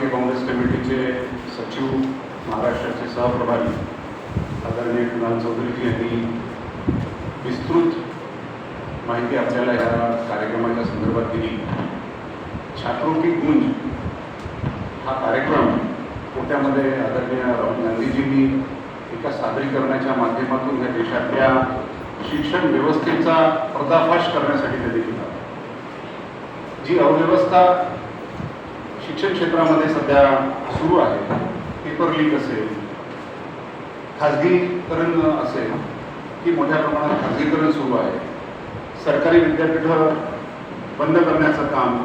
भारतीय काँग्रेस कमिटीचे सचिव, महाराष्ट्राचे सहप्रभारी आदरणीय कुणाल चौधरीजी यांनी विस्तृत माहिती आपल्याला या कार्यक्रमाच्या संदर्भात दिली। छात्रों की गूंज हा कार्यक्रम कोट्यामध्ये आदरणीय राहुल गांधीजींनी एका सादरीकरणाच्या माध्यमातून या देशातल्या शिक्षण व्यवस्थेचा पर्दाफाश करण्यासाठी त्यांनी केला। जी अव्यवस्था शिक्षण क्षेत्रामध्ये सध्या सुरू आहे, पेपर लीक असेल, खाजगीकरण असेल की मोठ्या प्रमाणात खाजगीकरण सुरू आहे, सरकारी विद्यापीठं बंद करण्याचं काम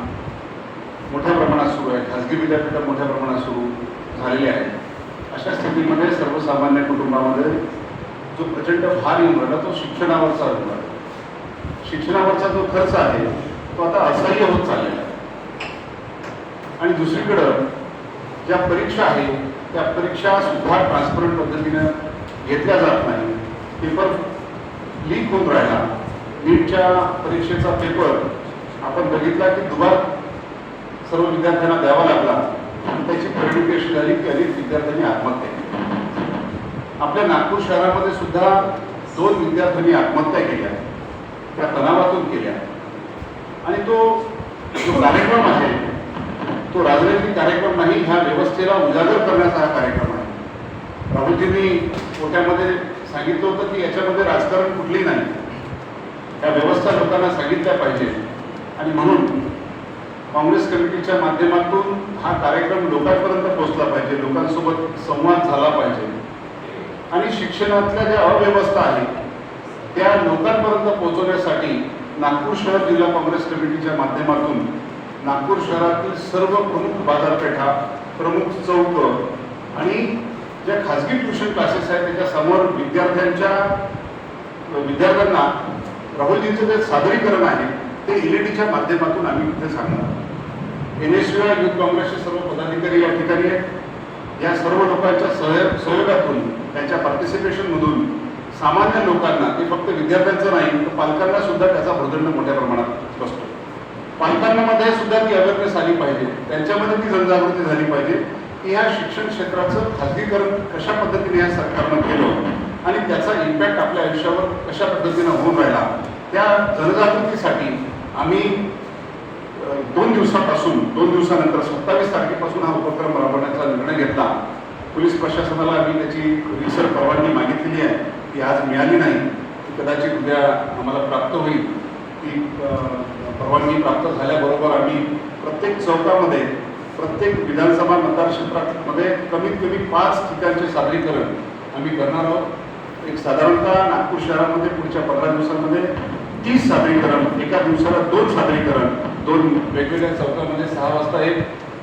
मोठ्या प्रमाणात सुरू आहे, खाजगी विद्यापीठं मोठ्या प्रमाणात सुरू झालेले आहेत। अशा स्थितीमध्ये सर्वसामान्य कुटुंबामध्ये जो प्रचंड भार येऊन राहिला तो शिक्षणावरचा होता। शिक्षणावरचा जो खर्च आहे तो आता असह्य होत चाललेला आहे। आणि दुसरीकडं ज्या परीक्षा आहेत त्या परीक्षा सुद्धा ट्रान्सपरंट पद्धतीनं घेतल्या जात नाही, पेपर लीक होऊन राहिला। नीटच्या परीक्षेचा पेपर आपण बघितला की दुबार सर्व विद्यार्थ्यांना द्यावा लागला आणि त्याची परिणिती अशी झाली की अनेक विद्यार्थ्यांनी आत्महत्या केली। आपल्या नागपूर शहरामध्ये सुद्धा 2 विद्यार्थ्यांनी आत्महत्या केल्या, त्या तणावातून केल्या। आणि तो जो कार्यक्रम आहे तो राजनैतिक कार्यक्रम नाही, ह्या व्यवस्थेला उजागर करण्याचा हा कार्यक्रम आहे। राहुलजींनी कोट्यामध्ये सांगितलं होतं की याच्यामध्ये राजकारण कुठलेही नाही, या व्यवस्था लोकांना सांगितल्या पाहिजे। आणि म्हणून काँग्रेस कमिटीच्या माध्यमातून हा कार्यक्रम लोकांपर्यंत पोहोचला पाहिजे, लोकांसोबत संवाद झाला पाहिजे आणि शिक्षणातल्या ज्या अव्यवस्था आहेत त्या लोकांपर्यंत पोहोचवण्यासाठी नागपूर शहर जिल्हा काँग्रेस कमिटीच्या माध्यमातून नागपूर शहरातील सर्व प्रमुख बाजारपेठा, प्रमुख चौक आणि ज्या खाजगी ट्युशन क्लासेस आहेत त्याच्यासमोर विद्यार्थ्यांना राहुलजींचं जे सादरीकरण आहे ते एलईडीच्या माध्यमातून आम्ही तिथे सांगणार। NSUI युथ काँग्रेसचे सर्व पदाधिकारी या ठिकाणी आहेत। या सर्व लोकांच्या सहयोगातून, त्यांच्या पार्टिसिपेशनमधून सामान्य लोकांना, ते फक्त विद्यार्थ्यांचं नाही तर पालकांना सुद्धा त्याचा भूर्दंड मोठ्या प्रमाणात बसतो। पालकांमध्ये सुद्धा ती अवेअरनेस आली पाहिजे, त्यांच्यामध्ये ती जनजागृती झाली पाहिजे की ह्या शिक्षण क्षेत्राचं खाजगीकरण कशा पद्धतीने या सरकारनं केलं आणि त्याचा इम्पॅक्ट आपल्या आयुष्यावर कशा पद्धतीनं होऊन राहिला। त्या जनजागृतीसाठी आम्ही 2 दिवसानंतर 27 तारखेपासून हा उपक्रम राबवण्याचा निर्णय घेतला। पोलीस प्रशासनाला आम्ही त्याची रिसर परवानगी मागितलेली आहे, ती आज मिळाली नाही, ती कदाचित उद्या आम्हाला प्राप्त होईल। ती परवानगी प्राप्त झाल्याबरोबर आम्ही प्रत्येक चौकामध्ये, प्रत्येक विधानसभा मतदारक्षेत्रामध्ये कमीत कमी 5 ठिकाणचे सादरीकरण आम्ही करणार आहोत। एक साधारणतः नागपूर शहरामध्ये पुढच्या 15 दिवसांमध्ये 30 सादरीकरण, एका दिवसाला 2 सादरीकरण, 2 वेगवेगळ्या चौकामध्ये 6 वाजता एक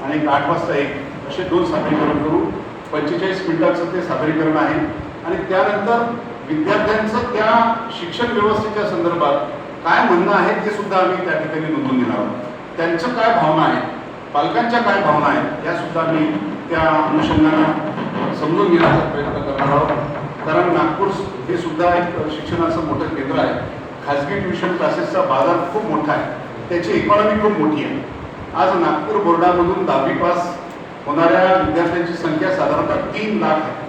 आणि 8 वाजता एक असे 2 सादरीकरण करू। 45 मिनिटाचं ते सादरीकरण आहे आणि त्यानंतर विद्यार्थ्यांचं त्या शिक्षण व्यवस्थेच्या संदर्भात काय म्हणणं आहे ते सुद्धा आम्ही त्या ठिकाणी नोंदवून घेणार आहोत। त्यांचं काय भावना आहेत, पालकांच्या काय भावना आहेत या सुद्धा आम्ही त्या अनुषंगाने समजून घेण्याचा प्रयत्न करणार आहोत। कारण नागपूर हे सुद्धा एक शिक्षणाचं मोठं केंद्र आहे। खाजगी ट्युशन क्लासेसचा बाजार खूप मोठा आहे, त्याची इकॉनॉमी खूप मोठी आहे। आज नागपूर बोर्डामधून 10वी पास होणाऱ्या विद्यार्थ्यांची संख्या साधारणतः 3 लाख आहे।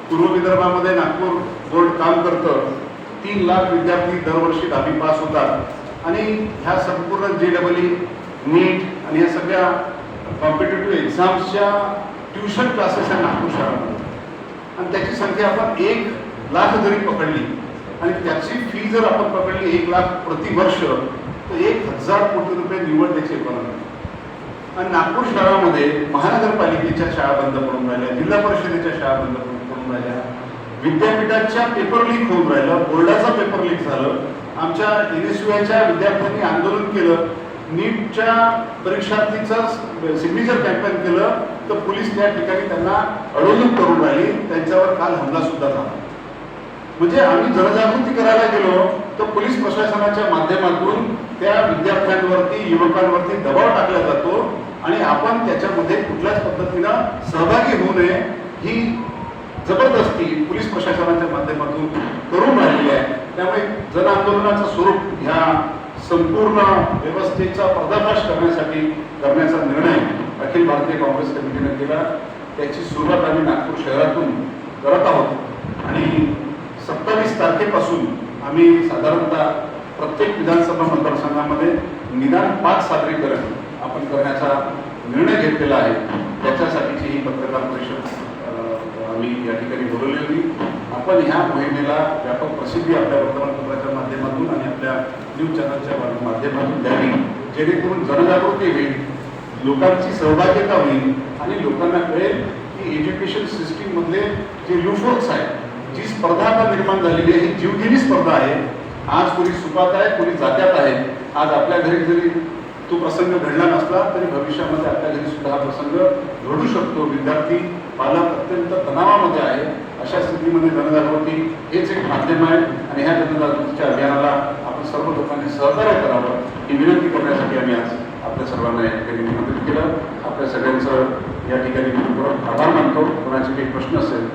पूर्व विदर्भामध्ये नागपूर बोर्ड काम करतं, 3 लाख विद्यार्थी दरवर्षी 10वी पास होतात आणि ह्या संपूर्ण JEE, नीट आणि या सगळ्या कॉम्पिटेटिव्ह एक्झाम्सच्या ट्युशन क्लासेस आहे नागपूर शहरामध्ये आणि त्याची संख्या आपण 1 लाख जरी पकडली आणि त्याची फी जर आपण पकडली 1 लाख प्रतिवर्ष तर 1000 कोटी रुपये निव्वळ त्याची इकॉनॉमी। आणि नागपूर शहरामध्ये महानगरपालिकेच्या शाळा बंद पडून राहिल्या, जिल्हा परिषदेच्या शाळा बंद पडून राहिल्या, विद्यापीठाच्या पेपर लीक होऊन राहिलं, बोर्डाचा पेपर लीक झालं, आमच्या NSUIच्या विद्यार्थ्यांनी आंदोलन केलं, नीटच्या परीक्षार्थीचं सिग्नेचर कॅम्पेन केलं तर पोलीस त्या ठिकाणी त्यांना अडवणूक करून राहिली, त्यांच्यावर काल हमला सुद्धा झाला। म्हणजे आम्ही जनजागृती करायला गेलो तर पोलीस प्रशासनाच्या माध्यमातून त्या विद्यार्थ्यांवरती, युवकांवरती दबाव टाकला जातो आणि आपण त्याच्यामध्ये कुठल्याच पद्धतीनं सहभागी होऊ नये ही जबरदस्ती पोलीस प्रशासनाच्या माध्यमातून करून राहिलेली आहे। त्यामुळे जन आंदोलनाचं स्वरूप ह्या संपूर्ण व्यवस्थेचा पर्दाफाश करण्याचा निर्णय अखिल भारतीय काँग्रेस कमिटीने केला. त्याची सुरुवात आम्ही नागपूर शहरातून करत आहोत आणि 27 तारखेपासून आम्ही साधारणतः प्रत्येक विधानसभा मतदारसंघामध्ये निदान 5 सादरीकरण आपण करण्याचा निर्णय घेतलेला आहे. त्याच्यासाठीची ही पत्रकार परिषद आम्ही या ठिकाणी बोलवली होती. आपण ह्या मोहिमेला व्यापक प्रसिद्धी आपल्या वर्तमानपत्राच्या माध्यमातून आणि आपल्या न्यूज चॅनलच्या माध्यमातून द्यावी, जेणेकरून जनजागृती होईल, लोकांची सहभागिता होईल आणि लोकांना कळेल की एज्युकेशन सिस्टीम मधले जे लूफहोल्स आहेत, जी स्पर्धा आता निर्माण झालेली आहे ही जीवघेणी स्पर्धा आहे. आज कोणी सुखात आहे, कोणी जात्यात आहे. आज आपल्या घरी जरी तो प्रसंग घडला नसला तरी भविष्यामध्ये आपल्या घरी सुद्धा हा प्रसंग घडू शकतो. विद्यार्थी पालक अत्यंत तणावामध्ये आहे. अशा स्थितीमध्ये जनजागृती हेच एक माध्यम आहे आणि ह्या जनजागृतीच्या अभियानाला आपण सर्व लोकांनी सहकार्य करावं ही विनंती करण्यासाठी आम्ही आज आपल्या सर्वांना या ठिकाणी निमंत्रित केलं. आपल्या सगळ्यांचं या ठिकाणी आभार मानतो. कोणाचे काही प्रश्न असेल